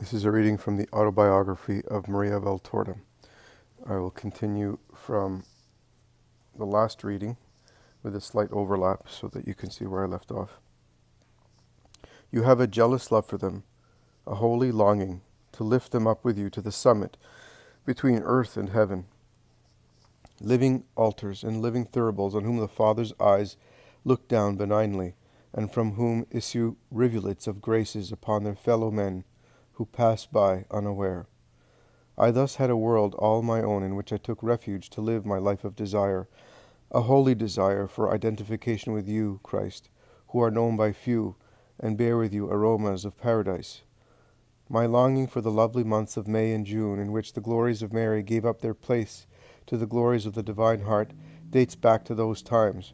This is a reading from the Autobiography of Maria Valtorta. I will continue from the last reading with a slight overlap so that you can see where I left off. You have a jealous love for them, a holy longing to lift them up with you to the summit between earth and heaven. Living altars and living thuribles on whom the Father's eyes look down benignly, and from whom issue rivulets of graces upon their fellow men who pass by unaware. I thus had a world all my own in which I took refuge to live my life of desire, a holy desire for identification with you, Christ, who are known by few, and bear with you aromas of paradise. My longing for the lovely months of May and June, in which the glories of Mary gave up their place to the glories of the Divine Heart, dates back to those times.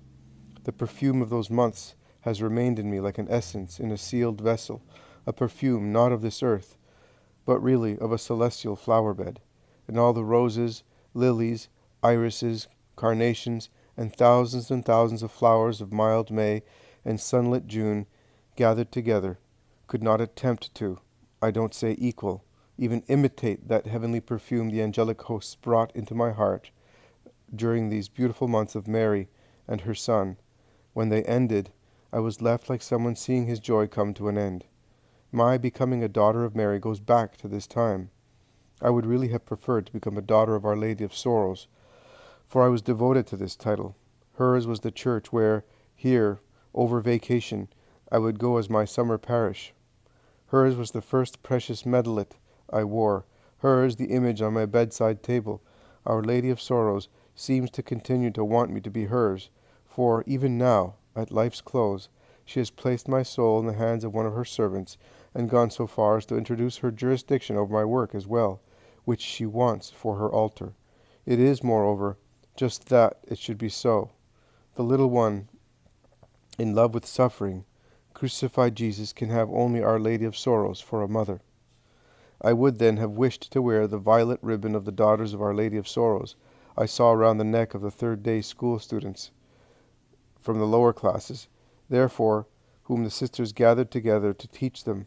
The perfume of those months has remained in me like an essence in a sealed vessel, a perfume not of this earth, but really of a celestial flower-bed, and all the roses, lilies, irises, carnations, and thousands of flowers of mild May and sunlit June gathered together could not attempt to, I don't say equal, even imitate that heavenly perfume the angelic hosts brought into my heart during these beautiful months of Mary and her Son. When they ended, I was left like someone seeing his joy come to an end. My becoming a daughter of Mary goes back to this time. I would really have preferred to become a daughter of Our Lady of Sorrows, for I was devoted to this title. Hers was the church where, here, over vacation, I would go as my summer parish. Hers was the first precious medalet I wore, hers the image on my bedside table. Our Lady of Sorrows seems to continue to want me to be hers, for even now, at life's close, she has placed my soul in the hands of one of her servants, and gone so far as to introduce her jurisdiction over my work as well, which she wants for her altar. It is, moreover, just that it should be so. The little one, in love with suffering, crucified Jesus can have only Our Lady of Sorrows for a mother. I would then have wished to wear the violet ribbon of the Daughters of Our Lady of Sorrows I saw around the neck of the third-day school students from the lower classes, therefore, whom the sisters gathered together to teach them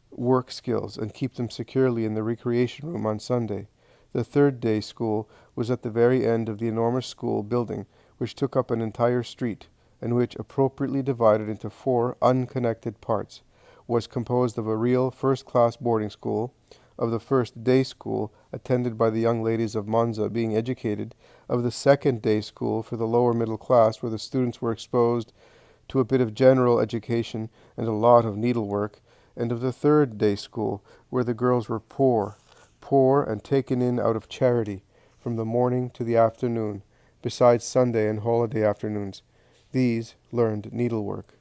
work skills and keep them securely in the recreation room on Sunday. The third-day school was at the very end of the enormous school building, which took up an entire street, and which, appropriately divided into 4 unconnected parts, was composed of a real first-class boarding school, of the first-day school attended by the young ladies of Monza being educated, of the second-day school for the lower middle class where the students were exposed to a bit of general education and a lot of needlework, and of the third-day school where the girls were poor and taken in out of charity from the morning to the afternoon, besides Sunday and holiday afternoons. These learned needlework.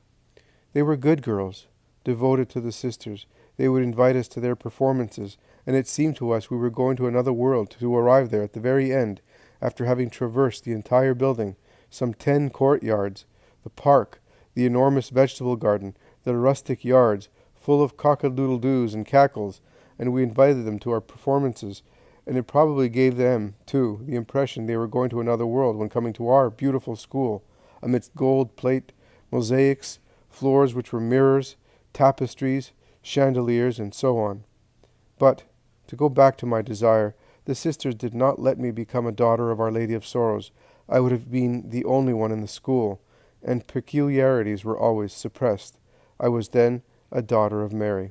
They were good girls, devoted to the sisters. They would invite us to their performances, and it seemed to us we were going to another world to arrive there at the very end, after having traversed the entire building, some 10 courtyards, the park, the enormous vegetable garden, the rustic yards, full of cock-a-doodle-doos and cackles, and we invited them to our performances, and it probably gave them, too, the impression they were going to another world when coming to our beautiful school, amidst gold plate, mosaics, floors which were mirrors, tapestries, chandeliers, and so on. But, to go back to my desire, the sisters did not let me become a daughter of Our Lady of Sorrows. I would have been the only one in the school, and peculiarities were always suppressed. I was then a daughter of Mary.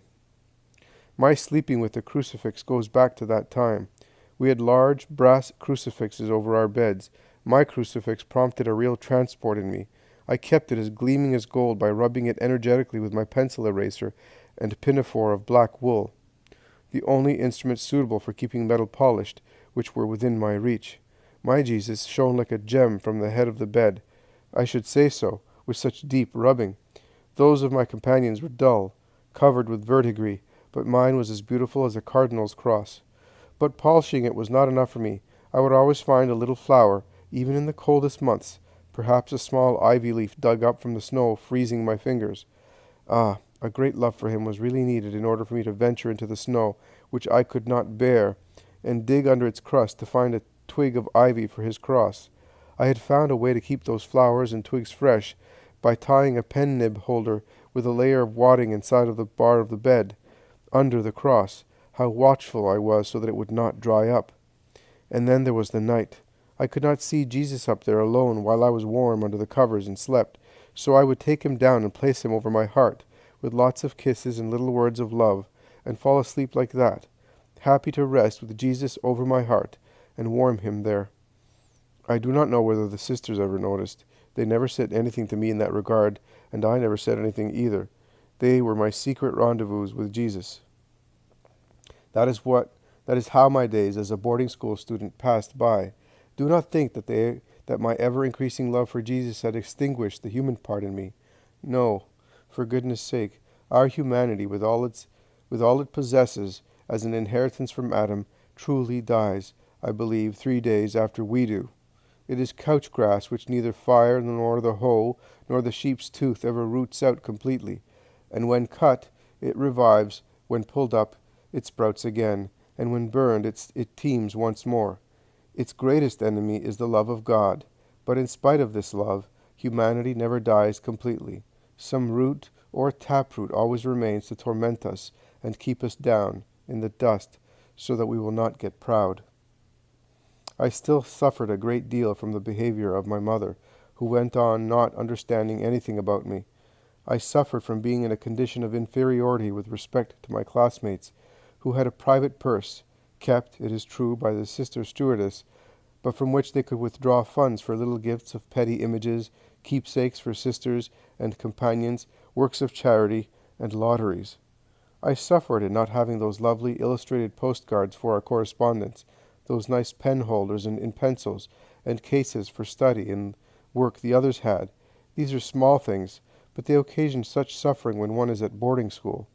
My sleeping with the crucifix goes back to that time. We had large brass crucifixes over our beds. My crucifix prompted a real transport in me. I kept it as gleaming as gold by rubbing it energetically with my pencil eraser and pinafore of black wool, the only instruments suitable for keeping metal polished, which were within my reach. My Jesus shone like a gem from the head of the bed. I should say so, with such deep rubbing. Those of my companions were dull, covered with verdigris, but mine was as beautiful as a cardinal's cross. But polishing it was not enough for me. I would always find a little flower, even in the coldest months, perhaps a small ivy leaf dug up from the snow, freezing my fingers. Ah, a great love for him was really needed in order for me to venture into the snow, which I could not bear, and dig under its crust to find a twig of ivy for his cross. I had found a way to keep those flowers and twigs fresh by tying a pen nib holder with a layer of wadding inside of the bar of the bed. under the cross. How watchful I was so that it would not dry up. And then there was the night. I could not see Jesus up there alone while I was warm under the covers and slept, so I would take him down and place him over my heart, with lots of kisses and little words of love, and fall asleep like that, happy to rest with Jesus over my heart, and warm him there. I do not know whether the sisters ever noticed. They never said anything to me in that regard, and I never said anything either. They were my secret rendezvous with Jesus. That is how my days as a boarding school student passed by. Do not think that my ever-increasing love for Jesus had extinguished the human part in me. No, for goodness sake, our humanity, with all it possesses as an inheritance from Adam, truly dies, I believe, 3 days after we do. It is couch grass which neither fire nor the hoe nor the sheep's tooth ever roots out completely, and when cut it revives, when pulled up it sprouts again, and when burned it teems once more. Its greatest enemy is the love of God, but in spite of this love, humanity never dies completely. Some root or taproot always remains to torment us and keep us down in the dust, so that we will not get proud. I still suffered a great deal from the behavior of my mother, who went on not understanding anything about me. I suffered from being in a condition of inferiority with respect to my classmates, who had a private purse, kept, it is true, by the sister stewardess, but from which they could withdraw funds for little gifts of petty images, keepsakes for sisters and companions, works of charity, and lotteries. I suffered in not having those lovely illustrated postcards for our correspondence, those nice pen holders and pencils, and cases for study and work the others had. These are small things, but they occasion such suffering when one is at boarding school.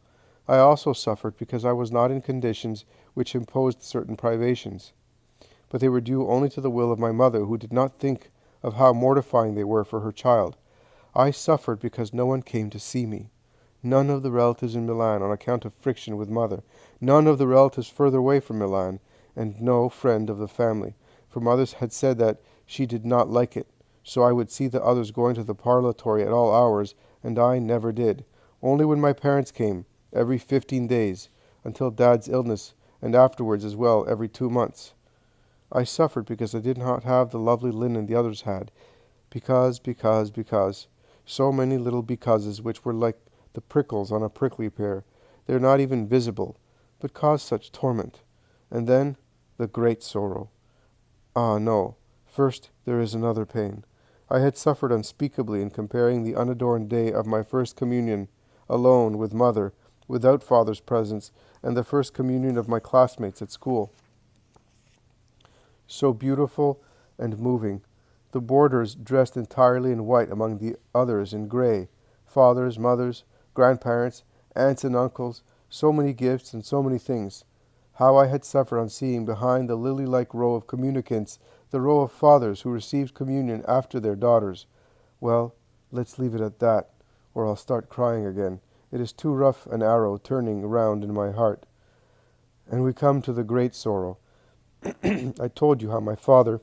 I also suffered because I was not in conditions which imposed certain privations, but they were due only to the will of my mother, who did not think of how mortifying they were for her child. I suffered because no one came to see me. None of the relatives in Milan on account of friction with mother, none of the relatives further away from Milan, and no friend of the family, for mother had said that she did not like it, so I would see the others going to the parlatory at all hours, and I never did, only when my parents came, every 15 days, until Dad's illness, and afterwards as well every 2 months. I suffered because I did not have the lovely linen the others had, because, so many little becauses which were like the prickles on a prickly pear. They are not even visible, but cause such torment. And then the great sorrow. Ah, no, first there is another pain. I had suffered unspeakably in comparing the unadorned day of my first communion, alone with mother, without father's presence, and the first communion of my classmates at school. So beautiful and moving, the boarders dressed entirely in white among the others in grey, fathers, mothers, grandparents, aunts and uncles, so many gifts and so many things. How I had suffered on seeing behind the lily-like row of communicants the row of fathers who received communion after their daughters. Well, let's leave it at that, or I'll start crying again. It is too rough an arrow turning round in my heart. And we come to the great sorrow. I told you how my father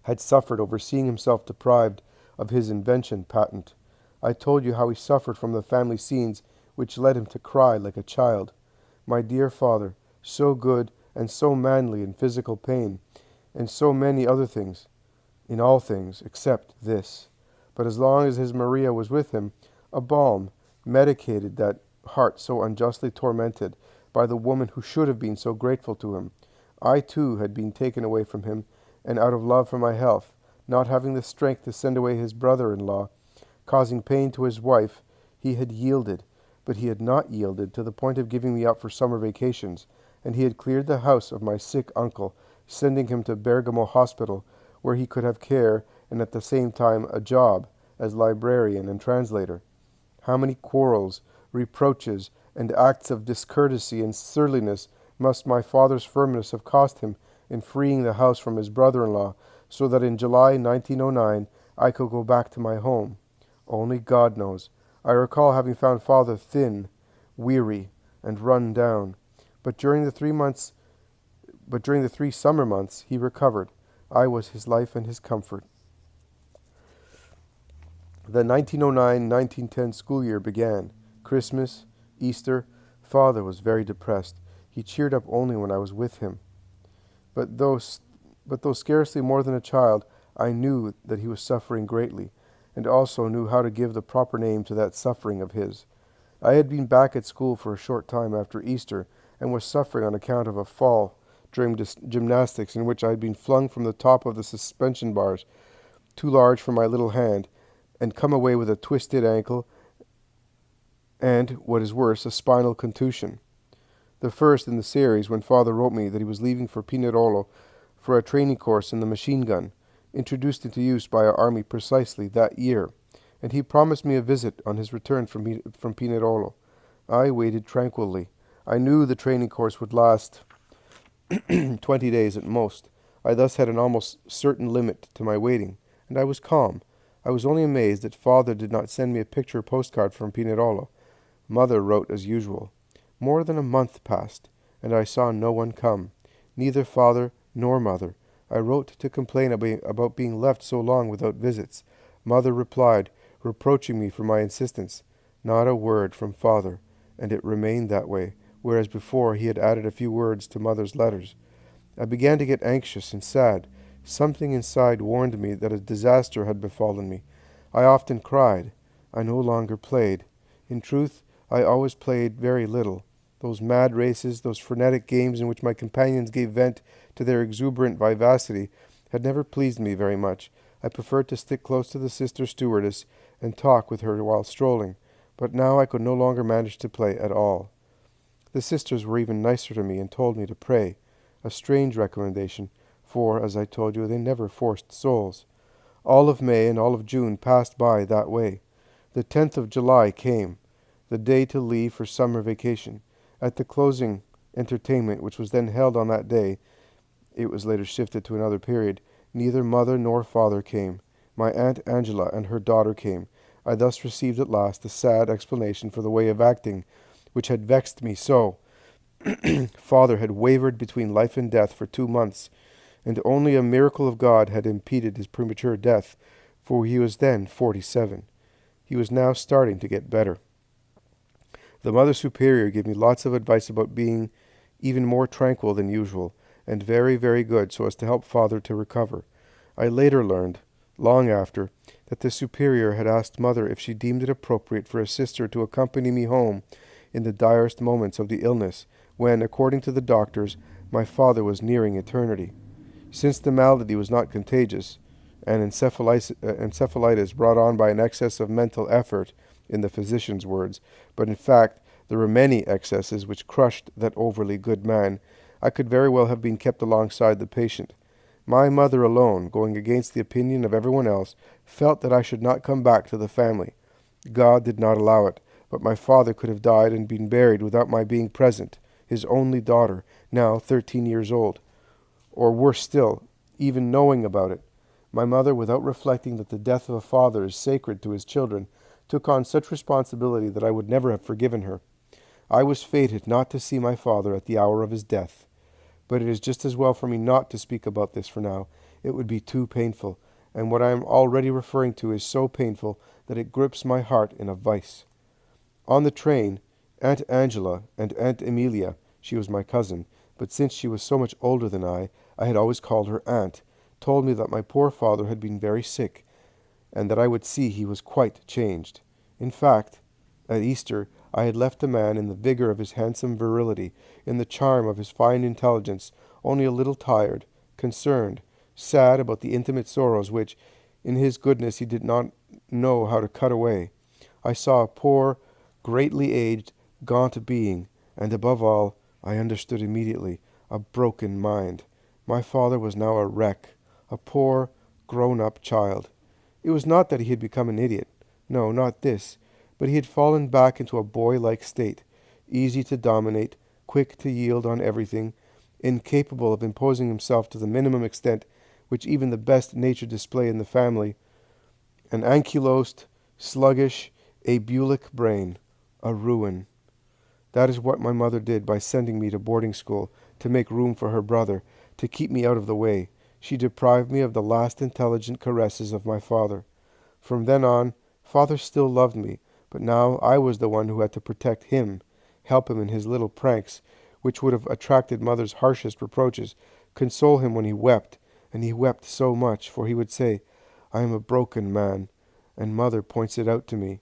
had suffered over seeing himself deprived of his invention patent. I told you how he suffered from the family scenes which led him to cry like a child. My dear father, so good and so manly in physical pain, and so many other things, in all things except this. But as long as his Maria was with him, a balm medicated that heart so unjustly tormented by the woman who should have been so grateful to him. I too had been taken away from him, and out of love for my health, not having the strength to send away his brother-in-law, causing pain to his wife, he had yielded, but he had not yielded to the point of giving me up for summer vacations, and he had cleared the house of my sick uncle, sending him to Bergamo Hospital, where he could have care and at the same time a job as librarian and translator. How many quarrels, reproaches, and acts of discourtesy and surliness must my father's firmness have cost him in freeing the house from his brother-in-law, so that in July 1909 I could go back to my home. Only God knows. I recall having found father thin, weary, and run down. But during the 3 summer months he recovered. I was his life and his comfort. The 1909-1910 school year began. Christmas, Easter, Father was very depressed. He cheered up only when I was with him. But though scarcely more than a child, I knew that he was suffering greatly, and also knew how to give the proper name to that suffering of his. I had been back at school for a short time after Easter, and was suffering on account of a fall during gymnastics in which I had been flung from the top of the suspension bars, too large for my little hand, and come away with a twisted ankle and, what is worse, a spinal contusion. The first in the series when Father wrote me that he was leaving for Pinerolo for a training course in the machine gun, introduced into use by our army precisely that year, and he promised me a visit on his return from Pinerolo. I waited tranquilly. I knew the training course would last 20 days at most. I thus had an almost certain limit to my waiting, and I was calm. I was only amazed that Father did not send me a picture postcard from Pinerolo. Mother wrote as usual. More than a month passed, and I saw no one come, neither Father nor Mother. I wrote to complain about being left so long without visits. Mother replied, reproaching me for my insistence. Not a word from Father, and it remained that way, whereas before he had added a few words to Mother's letters. I began to get anxious and sad. Something inside warned me that a disaster had befallen me. I often cried. I no longer played. In truth, I always played very little. Those mad races, those frenetic games in which my companions gave vent to their exuberant vivacity, had never pleased me very much. I preferred to stick close to the sister stewardess and talk with her while strolling, but now I could no longer manage to play at all. The sisters were even nicer to me and told me to pray, a strange recommendation, for, as I told you, they never forced souls. All of May and all of June passed by that way. The 10th of July came, the day to leave for summer vacation. At the closing entertainment, which was then held on that day, it was later shifted to another period, neither Mother nor Father came. My Aunt Angela and her daughter came. I thus received at last a sad explanation for the way of acting, which had vexed me so. Father had wavered between life and death for 2 months, and only a miracle of God had impeded his premature death, for he was then 47. He was now starting to get better. The Mother Superior gave me lots of advice about being even more tranquil than usual, and very, very good, so as to help Father to recover. I later learned, long after, that the Superior had asked Mother if she deemed it appropriate for a sister to accompany me home in the direst moments of the illness, when, according to the doctors, my father was nearing eternity. Since the malady was not contagious, and encephalitis brought on by an excess of mental effort, in the physician's words, but in fact there were many excesses which crushed that overly good man, I could very well have been kept alongside the patient. My mother alone, going against the opinion of everyone else, felt that I should not come back to the family. God did not allow it, but my father could have died and been buried without my being present, his only daughter, now 13 years old. Or worse still, even knowing about it. My mother, without reflecting that the death of a father is sacred to his children, took on such responsibility that I would never have forgiven her. I was fated not to see my father at the hour of his death. But it is just as well for me not to speak about this for now. It would be too painful, and what I am already referring to is so painful that it grips my heart in a vice. On the train, Aunt Angela and Aunt Emilia, she was my cousin, but since she was so much older than I had always called her aunt, told me that my poor father had been very sick, and that I would see he was quite changed. In fact, at Easter, I had left the man in the vigor of his handsome virility, in the charm of his fine intelligence, only a little tired, concerned, sad about the intimate sorrows which, in his goodness, he did not know how to cut away. I saw a poor, greatly aged, gaunt being, and above all, I understood immediately, a broken mind. My father was now a wreck, a poor, grown-up child. It was not that he had become an idiot. No, not this. But he had fallen back into a boy-like state, easy to dominate, quick to yield on everything, incapable of imposing himself to the minimum extent which even the best-natured display in the family. An ankylosed, sluggish, abulic brain, a ruin. That is what my mother did by sending me to boarding school, to make room for her brother, to keep me out of the way. She deprived me of the last intelligent caresses of my father. From then on, Father still loved me, but now I was the one who had to protect him. help him in his little pranks, which would have attracted mother's harshest reproaches, console him when he wept, and he wept so much, for he would say, "I am a broken man," and mother points it out to me.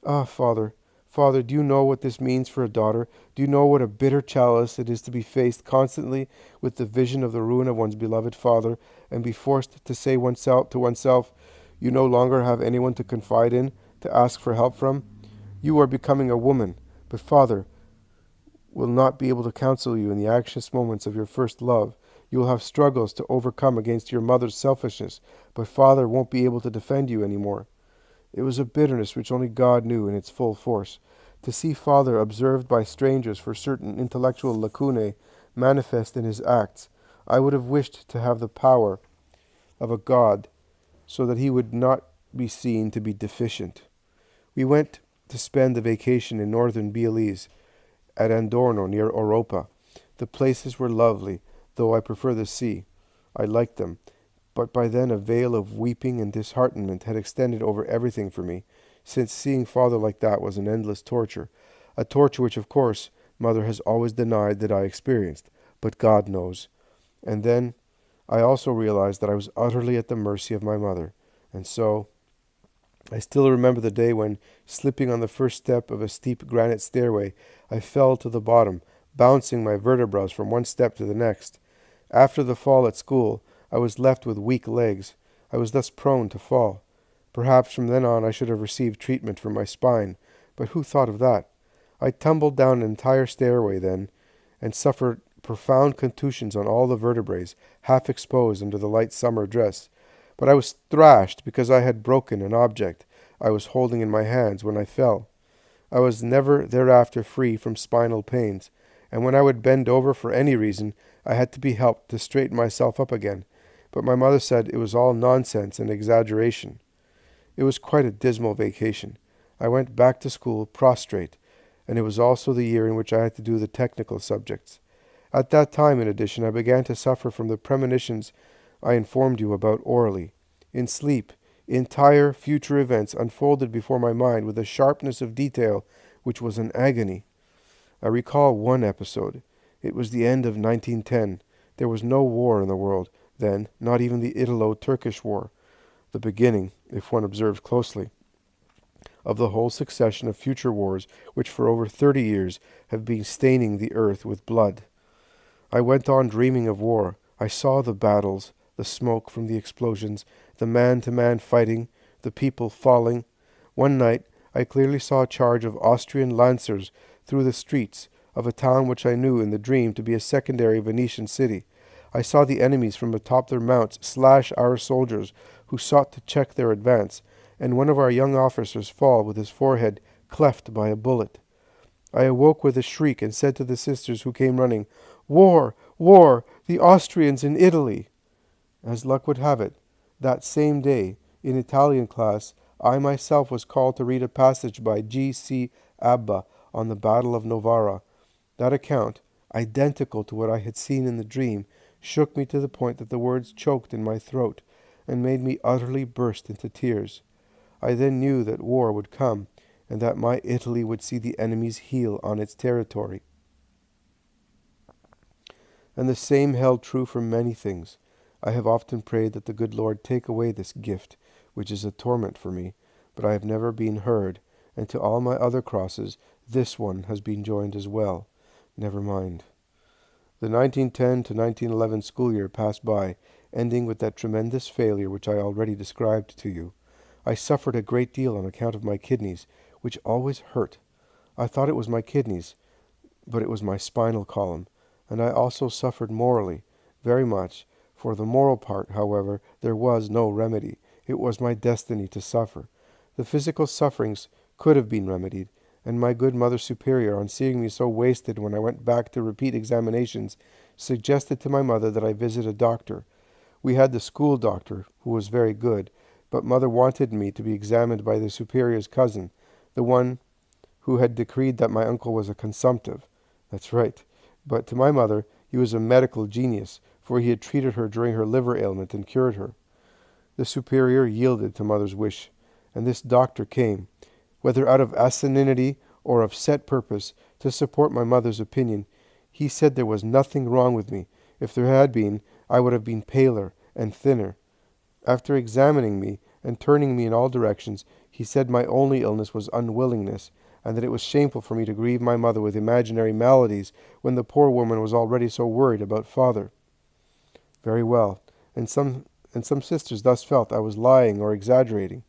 "Ah, Father, Father, do you know what this means for a daughter? Do you know what a bitter chalice it is to be faced constantly with the vision of the ruin of one's beloved father, and be forced to say to oneself, you no longer have anyone to confide in, to ask for help from? You are becoming a woman, but Father will not be able to counsel you in the anxious moments of your first love. You will have struggles to overcome against your mother's selfishness, but Father won't be able to defend you anymore." It was a bitterness which only God knew in its full force. To see Father observed by strangers for certain intellectual lacunae manifest in his acts, I would have wished to have the power of a god, so that he would not be seen to be deficient. We went to spend the vacation in northern Belize, at Andorno near Oropa. The places were lovely, though I prefer the sea. I liked them, but by then a veil of weeping and disheartenment had extended over everything for me, since seeing Father like that was an endless torture, a torture which, of course, Mother has always denied that I experienced, but God knows. And then I also realized that I was utterly at the mercy of my mother, and so I still remember the day when, slipping on the first step of a steep granite stairway, I fell to the bottom, bouncing my vertebrae from one step to the next. After the fall at school, I was left with weak legs. I was thus prone to fall. Perhaps from then on I should have received treatment for my spine, but who thought of that? I tumbled down an entire stairway then, and suffered profound contusions on all the vertebrae, half exposed under the light summer dress. But I was thrashed because I had broken an object I was holding in my hands when I fell. I was never thereafter free from spinal pains, and when I would bend over for any reason, I had to be helped to straighten myself up again. But my mother said it was all nonsense and exaggeration. It was quite a dismal vacation. I went back to school prostrate, and it was also the year in which I had to do the technical subjects. At that time, in addition, I began to suffer from the premonitions I informed you about orally. In sleep, entire future events unfolded before my mind with a sharpness of detail which was an agony. I recall one episode. It was the end of 1910. There was no war in the world then, not even the Italo-Turkish War, the beginning, if one observes closely, of the whole succession of future wars which for over 30 years have been staining the earth with blood. I went on dreaming of war. I saw the battles, the smoke from the explosions, the man-to-man fighting, the people falling. One night I clearly saw a charge of Austrian lancers through the streets of a town which I knew in the dream to be a secondary Venetian city. I saw the enemies from atop their mounts slash our soldiers who sought to check their advance, and one of our young officers fall with his forehead cleft by a bullet. I awoke with a shriek and said to the sisters who came running, "War! War! The Austrians in Italy!" As luck would have it, that same day, in Italian class, I myself was called to read a passage by G.C. Abba on the Battle of Novara. That account, identical to what I had seen in the dream, shook me to the point that the words choked in my throat and made me utterly burst into tears. I then knew that war would come, and that my Italy would see the enemy's heel on its territory. And the same held true for many things. I have often prayed that the good Lord take away this gift, which is a torment for me, but I have never been heard, and to all my other crosses this one has been joined as well. Never mind. The 1910 to 1911 school year passed by, ending with that tremendous failure which I already described to you. I suffered a great deal on account of my kidneys, which always hurt. I thought it was my kidneys, but it was my spinal column, and I also suffered morally, very much. For the moral part, however, there was no remedy. It was my destiny to suffer. The physical sufferings could have been remedied, and my good Mother Superior, on seeing me so wasted when I went back to repeat examinations, suggested to my mother that I visit a doctor. We had the school doctor, who was very good, but Mother wanted me to be examined by the Superior's cousin, the one who had decreed that my uncle was a consumptive. That's right. But to my mother, he was a medical genius, for he had treated her during her liver ailment and cured her. The Superior yielded to Mother's wish, and this doctor came, whether out of asininity or of set purpose, to support my mother's opinion. He said there was nothing wrong with me. If there had been, I would have been paler and thinner. After examining me and turning me in all directions, he said my only illness was unwillingness, and that it was shameful for me to grieve my mother with imaginary maladies when the poor woman was already so worried about father. Very well, and some sisters thus felt I was lying or exaggerating.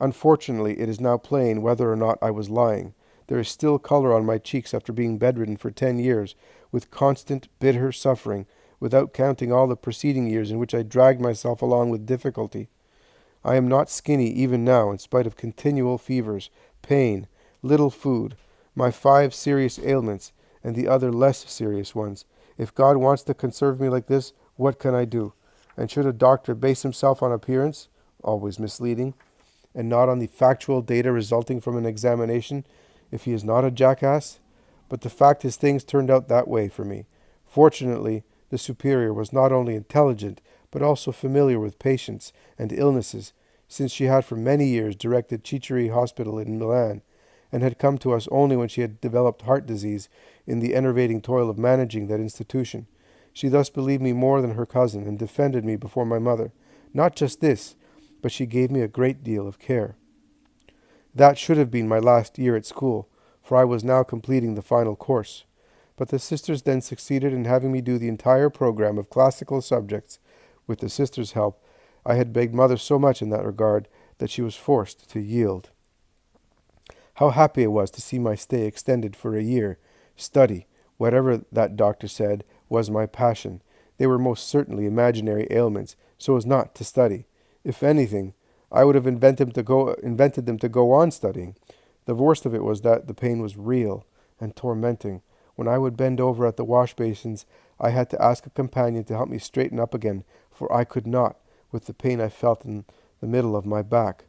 Unfortunately, it is now plain whether or not I was lying. There is still color on my cheeks after being bedridden for 10 years, with constant, bitter suffering, without counting all the preceding years in which I dragged myself along with difficulty. I am not skinny even now, in spite of continual fevers, pain, little food, my 5 serious ailments, and the other less serious ones. If God wants to conserve me like this, what can I do? And should a doctor base himself on appearance, always misleading, and not on the factual data resulting from an examination, if he is not a jackass? But the fact is, things turned out that way for me. Fortunately, the superior was not only intelligent, but also familiar with patients and illnesses, since she had for many years directed Ciceri Hospital in Milan, and had come to us only when she had developed heart disease in the enervating toil of managing that institution. She thus believed me more than her cousin, and defended me before my mother. Not just this, but she gave me a great deal of care. That should have been my last year at school, for I was now completing the final course. But the sisters then succeeded in having me do the entire program of classical subjects. With the sisters' help, I had begged mother so much in that regard that she was forced to yield. How happy I was to see my stay extended for a year. Study, whatever that doctor said, was my passion. They were most certainly imaginary ailments, so as not to study. If anything, I would have invented them to go on studying. The worst of it was that the pain was real and tormenting. When I would bend over at the wash basins, I had to ask a companion to help me straighten up again, for I could not, with the pain I felt in the middle of my back.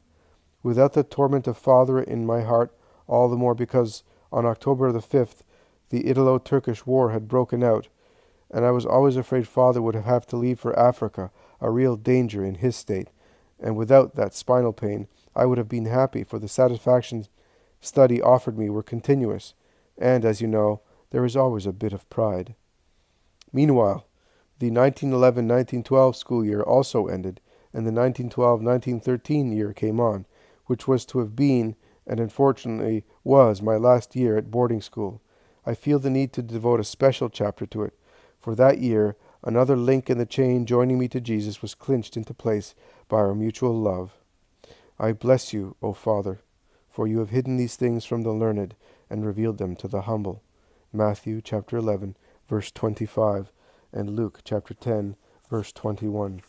Without the torment of father in my heart, all the more because on October the 5th, the Italo-Turkish war had broken out, and I was always afraid father would have to leave for Africa, a real danger in his state. And without that spinal pain, I would have been happy, for the satisfactions study offered me were continuous, and, as you know, there is always a bit of pride. Meanwhile, the 1911-1912 school year also ended, and the 1912-1913 year came on, which was to have been, and unfortunately was, my last year at boarding school. I feel the need to devote a special chapter to it, for that year another link in the chain joining me to Jesus was clinched into place by our mutual love. I bless you, O Father, for you have hidden these things from the learned and revealed them to the humble. Matthew chapter 11, verse 25, and Luke chapter 10, verse 21.